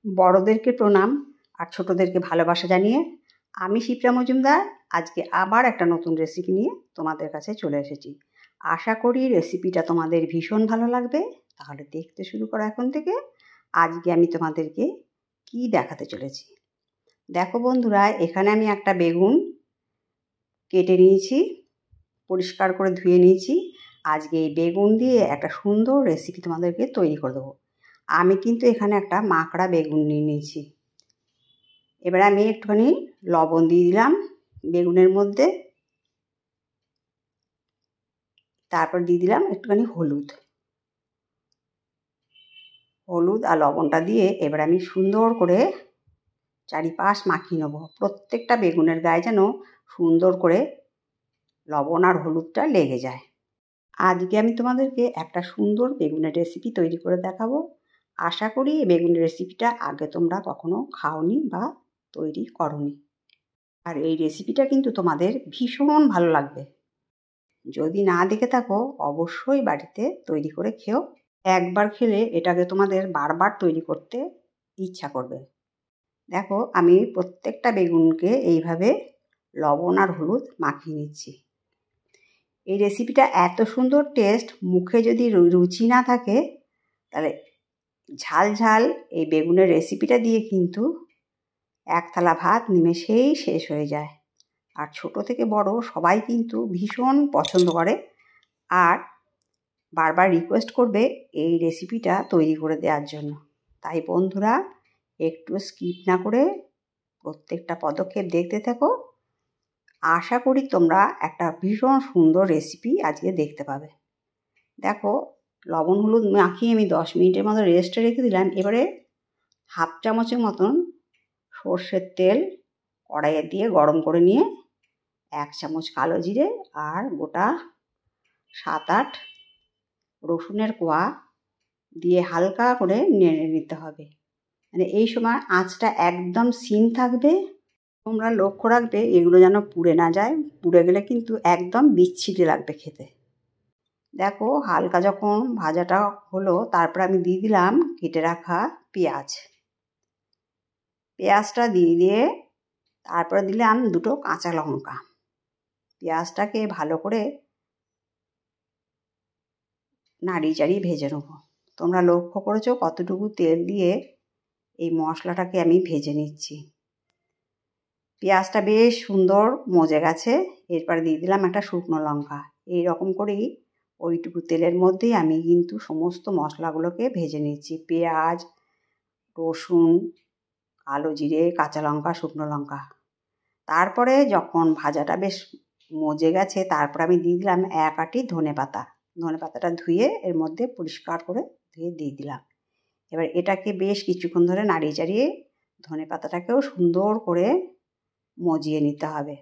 বড়দেরকে প্রণাম আর ছোটদেরকে ভালোবাসা জানিয়ে আমি শিপ্রা মজুমদার আজকে আবার একটা নতুন রেসিপি নিয়ে তোমাদের কাছে চলে এসেছি। আশা করি রেসিপিটা তোমাদের ভীষণ ভালো লাগবে। তাহলে দেখতে শুরু করো এখন থেকে। আজকে আমি তোমাদেরকে কি দেখাতে চলেছি। দেখো বন্ধুরা, এখানে আমি একটা বেগুন কেটে নিয়েছি, পরিষ্কার করে ধুয়ে নিয়েছি। আজকে এই বেগুন দিয়ে একটা সুন্দর রেসিপি তোমাদেরকে তৈরি করে দেবো। আমি কিন্তু এখানে একটা মাকড়া বেগুন নিয়ে নিয়েছি। এবার আমি একটুখানি লবণ দিয়ে দিলাম বেগুনের মধ্যে, তারপর দিয়ে দিলাম একটুখানি হলুদ আর লবণটা দিয়ে এবার আমি সুন্দর করে চারিপাশ মাখিয়ে নেবো। প্রত্যেকটা বেগুনের গায়ে যেন সুন্দর করে লবণ আর হলুদটা লেগে যায়। আজকে আমি তোমাদেরকে একটা সুন্দর বেগুনের রেসিপি তৈরি করে দেখাবো। আশা করি এই বেগুনের রেসিপিটা আগে তোমরা কখনো খাওনি বা তৈরি করোনি, আর এই রেসিপিটা কিন্তু তোমাদের ভীষণ ভালো লাগবে। যদি না দেখে থাকো অবশ্যই বাড়িতে তৈরি করে খেও। একবার খেলে এটাকে তোমাদের বারবার তৈরি করতে ইচ্ছা করবে। দেখো, আমি প্রত্যেকটা বেগুনকে এইভাবে লবণ আর হলুদ মাখিয়ে নিচ্ছি। এই রেসিপিটা এত সুন্দর টেস্ট, মুখে যদি রুচি না থাকে তাহলে ঝাল ঝাল এই বেগুনের রেসিপিটা দিয়ে কিন্তু এক থালা ভাত নিমেষেই শেষ হয়ে যায়। আর ছোট থেকে বড় সবাই কিন্তু ভীষণ পছন্দ করে আর বারবার রিকোয়েস্ট করবে এই রেসিপিটা তৈরি করে দেওয়ার জন্য। তাই বন্ধুরা, একটু স্কিপ না করে প্রত্যেকটা পদক্ষেপ দেখতে থাকো। আশা করি তোমরা একটা ভীষণ সুন্দর রেসিপি আজকে দেখতে পাবে। দেখো, লবণ হলুদ মাখিয়ে আমি 10 মিনিটের মতো রেস্টে রেখে দিলাম। এবারে হাফ চামচের মতন সর্ষের তেল কড়াইয়ে দিয়ে গরম করে নিয়ে 1 চামচ কালো জিরে আর গোটা 7-8 রসুনের কোয়া দিয়ে হালকা করে নেড়ে নিতে হবে। মানে এই সময় আঁচটা একদম সিম থাকবে। তোমরা লক্ষ্য রাখবে এগুলো যেন পুড়ে না যায়, পুড়ে গেলে কিন্তু একদম বিচ্ছিরি লাগবে খেতে। দেখো, হালকা যখন ভাজাটা হলো তারপর আমি দিয়ে দিলাম কেটে রাখা পেঁয়াজটা দিয়ে তারপরে দিলাম 2 কাঁচা লঙ্কা। পেঁয়াজটাকে ভালো করে নাড়িয়ে চাড়িয়ে ভেজে নেব। তোমরা লক্ষ্য করেছো কতটুকু তেল দিয়ে এই মশলাটাকে আমি ভেজে নিচ্ছি। পেঁয়াজটা বেশ সুন্দর মজে গেছে। এরপর দিয়ে দিলাম একটা শুকনো লঙ্কা। এই রকম করেই ওইটুকু তেলের মধ্যেই আমি কিন্তু সমস্ত মশলাগুলোকে ভেজে নিচ্ছি। পেঁয়াজ, রসুন, কালো জিরে, কাঁচা লঙ্কা, শুকনো লঙ্কা। তারপরে যখন ভাজাটা বেশ মজে গেছে তারপর আমি দিয়ে দিলাম 1 আঁটি ধনেপাতাটা ধুয়ে এর মধ্যে পরিষ্কার করে ধুয়ে দিয়ে দিলাম। এবার এটাকে বেশ কিছুক্ষণ ধরে নাড়িয়ে চাড়িয়ে ধনেপাতাটাকেও সুন্দর করে মজিয়ে নিতে হবে।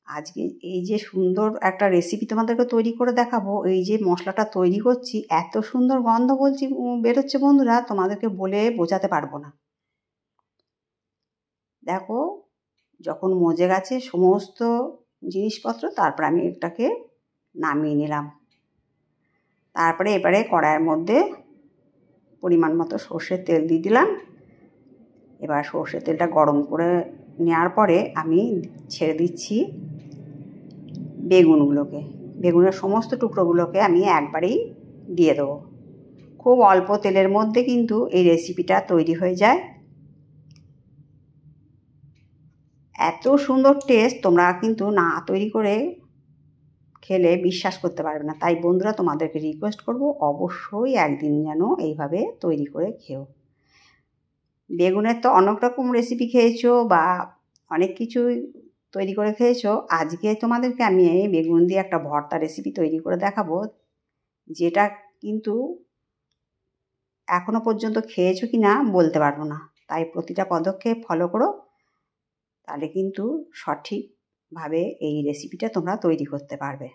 আজকে এই যে সুন্দর একটা রেসিপি তোমাদেরকে তৈরি করে দেখাবো, এই যে মশলাটা তৈরি করছি এত সুন্দর গন্ধ বেরোচ্ছে বন্ধুরা, তোমাদেরকে বলে বোঝাতে পারবো না। দেখো, যখন মজে গেছে সমস্ত জিনিসপত্র তারপর আমি এটাকে নামিয়ে নিলাম। তারপরে এবারে কড়াইয়ের মধ্যে পরিমাণ মতো সর্ষের তেল দিয়ে দিলাম। এবার সর্ষের তেলটা গরম করে নেওয়ার পরে আমি ছেড়ে দিচ্ছি বেগুনের সমস্ত টুকরোগুলোকে আমি একবারেই দিয়ে দেবো। খুব অল্প তেলের মধ্যে কিন্তু এই রেসিপিটা তৈরি হয়ে যায়। এত সুন্দর টেস্ট, তোমরা কিন্তু না তৈরি করে খেলে বিশ্বাস করতে পারবে না। তাই বন্ধুরা, তোমাদেরকে রিকোয়েস্ট করব অবশ্যই একদিন যেন এইভাবে তৈরি করে খেও। বেগুনের তো অনেক রকম রেসিপি খেয়েছো বা অনেক কিছুই তৈরি করে খেয়েছো। আজকে তোমাদেরকে আমি এই বেগুন দিয়ে একটা ভর্তা রেসিপি তৈরি করে দেখাবো, যেটা কিন্তু এখনো পর্যন্ত খেয়েছো কি না বলতে পারবো না। তাই প্রতিটা পদক্ষেপ ফলো করো, তাহলে কিন্তু সঠিকভাবে এই রেসিপিটা তোমরা তৈরি করতে পারবে।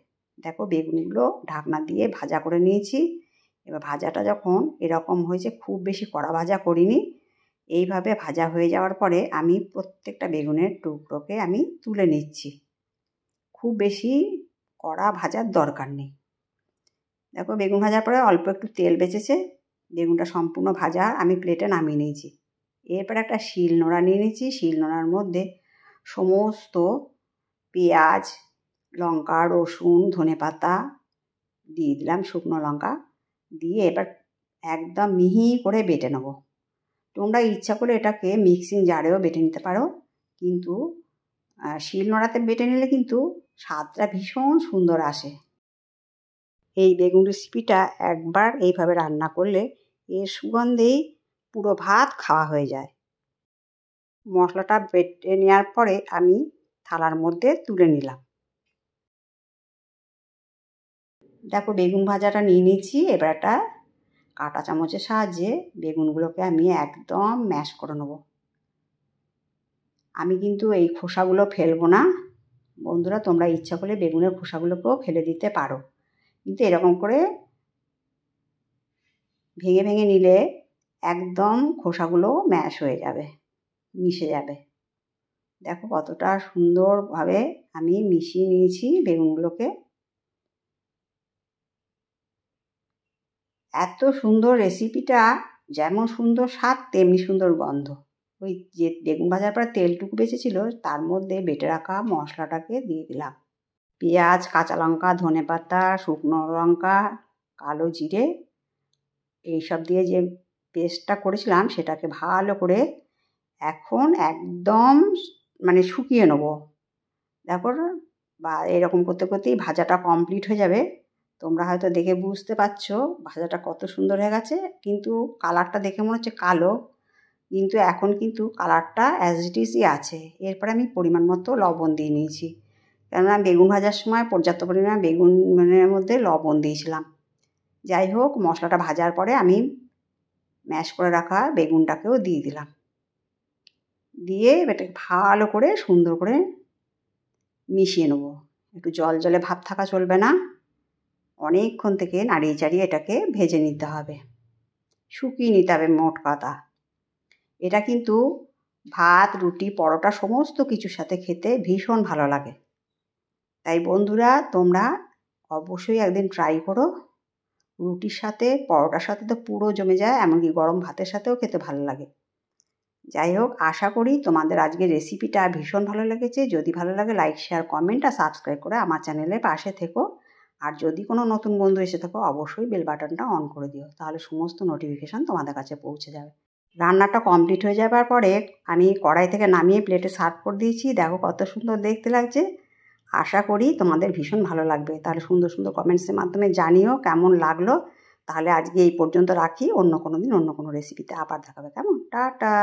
দেখো, বেগুনগুলো ঢাকনা দিয়ে ভাজা করে নিয়েছি। এবার ভাজাটা যখন এরকম হয়েছে, খুব বেশি কড়া ভাজা করিনি, এইভাবে ভাজা হয়ে যাওয়ার পরে আমি প্রত্যেকটা বেগুনের টুকরোকে আমি তুলে নিচ্ছি। খুব বেশি কড়া ভাজার দরকার নেই। দেখো, বেগুন ভাজার পরে অল্প একটু তেল বেঁচেছে, বেগুনটা সম্পূর্ণ ভাজা আমি প্লেটে নামিয়ে নিয়েছি। এরপর একটা শিলনোড়া নিয়ে নিয়েছি। শিলনোড়ার মধ্যে সমস্ত পেঁয়াজ, লঙ্কা, রসুন, ধনেপাতা দিয়ে দিলাম, শুকনো লঙ্কা দিয়ে এবার একদম মিহি করে বেটে নেব। তোমরা ইচ্ছা করে এটাকে মিক্সিং জারেও বেটে নিতে পারো, কিন্তু শিলনোড়াতে বেটে নিলে কিন্তু স্বাদটা ভীষণ সুন্দর আসে। এই বেগুন রেসিপিটা একবার এইভাবে রান্না করলে এর সুগন্ধেই পুরো ভাত খাওয়া হয়ে যায়। মশলাটা বেটে নেওয়ার পরে আমি থালার মধ্যে তুলে নিলাম। দেখো বেগুন ভাজাটা নিয়ে নিয়েছি। এবার একটা কাঁটা চামচের সাহায্যে বেগুনগুলোকে আমি একদম ম্যাশ করে নেব। আমি কিন্তু এই খোসাগুলো ফেলবো না। বন্ধুরা, তোমরা ইচ্ছা করলে বেগুনের খোসাগুলোকেও ফেলে দিতে পারো, কিন্তু এরকম করে ভেঙে ভেঙে নিলে একদম খোসাগুলো ম্যাশ হয়ে যাবে, মিশে যাবে। দেখো কতটা সুন্দরভাবে আমি মিশিয়ে নিয়েছি বেগুনগুলোকে। এত সুন্দর রেসিপিটা, যেমন সুন্দর স্বাদ তেমনি সুন্দর গন্ধ। ওই যে বেগুন ভাজার পরে তেলটুকু বেঁচেছিল তার মধ্যে বেটে রাখা মশলাটাকে দিয়ে দিলাম। পেঁয়াজ, কাঁচা লঙ্কা, ধনেপাতা, শুকনো লঙ্কা, কালো জিরে এইসব দিয়ে যে পেস্টটা করেছিলাম সেটাকে ভালো করে এখন একদম শুকিয়ে নেব। দেখো বা এরকম করতে করতেই ভাজাটা কমপ্লিট হয়ে যাবে। তোমরা হয়তো দেখে বুঝতে পারছো ভাজাটা কত সুন্দর হয়ে গেছে, কিন্তু কালারটা দেখে মনে হচ্ছে কালো, কিন্তু এখন কিন্তু কালারটা অ্যাজ ইট ইজই আছে। এরপরে আমি পরিমাণ মতো লবণ দিয়ে নিয়েছি, কেননা বেগুন ভাজার সময় পর্যাপ্ত পরিমাণে বেগুনের মধ্যে লবণ দিয়েছিলাম। যাই হোক, মশলাটা ভাজার পরে আমি ম্যাশ করে রাখা বেগুনটাকেও দিয়ে দিলাম। দিয়ে এটাকে ভালো করে সুন্দর করে মিশিয়ে নেব। একটু জল জলে ভাব থাকা চলবে না, অনেকক্ষণ থেকে নাড়িয়ে চাড়িয়ে এটাকে ভেজে নিতে হবে, শুকিয়ে নিতে হবে মোট কথা। এটা কিন্তু ভাত, রুটি, পরোটা সমস্ত কিছুর সাথে খেতে ভীষণ ভালো লাগে। তাই বন্ধুরা, তোমরা অবশ্যই একদিন ট্রাই করো। রুটির সাথে, পরোটার সাথে তো পুরো জমে যায়, এমনকি গরম ভাতের সাথেও খেতে ভালো লাগে। যাই হোক, আশা করি তোমাদের আজকের রেসিপিটা ভীষণ ভালো লেগেছে। যদি ভালো লাগে লাইক, শেয়ার, কমেন্ট আর সাবস্ক্রাইব করে আমার চ্যানেলের পাশে থেকো। আর যদি কোনো নতুন বন্ধু এসে থাকো অবশ্যই বেল বাটনটা অন করে দিও, তাহলে সমস্ত নোটিফিকেশান তোমাদের কাছে পৌঁছে যাবে। রান্নাটা কমপ্লিট হয়ে যাবার পরে আমি কড়াই থেকে নামিয়ে প্লেটে সার্ভ করে দিয়েছি। দেখো কত সুন্দর দেখতে লাগছে। আশা করি তোমাদের ভীষণ ভালো লাগবে। তাহলে সুন্দর সুন্দর কমেন্টসের মাধ্যমে জানিও কেমন লাগলো। তাহলে আজকে এই পর্যন্ত রাখি, অন্য কোনো দিন অন্য কোনো রেসিপিতে আবার দেখাবে। কেমন? টাটা।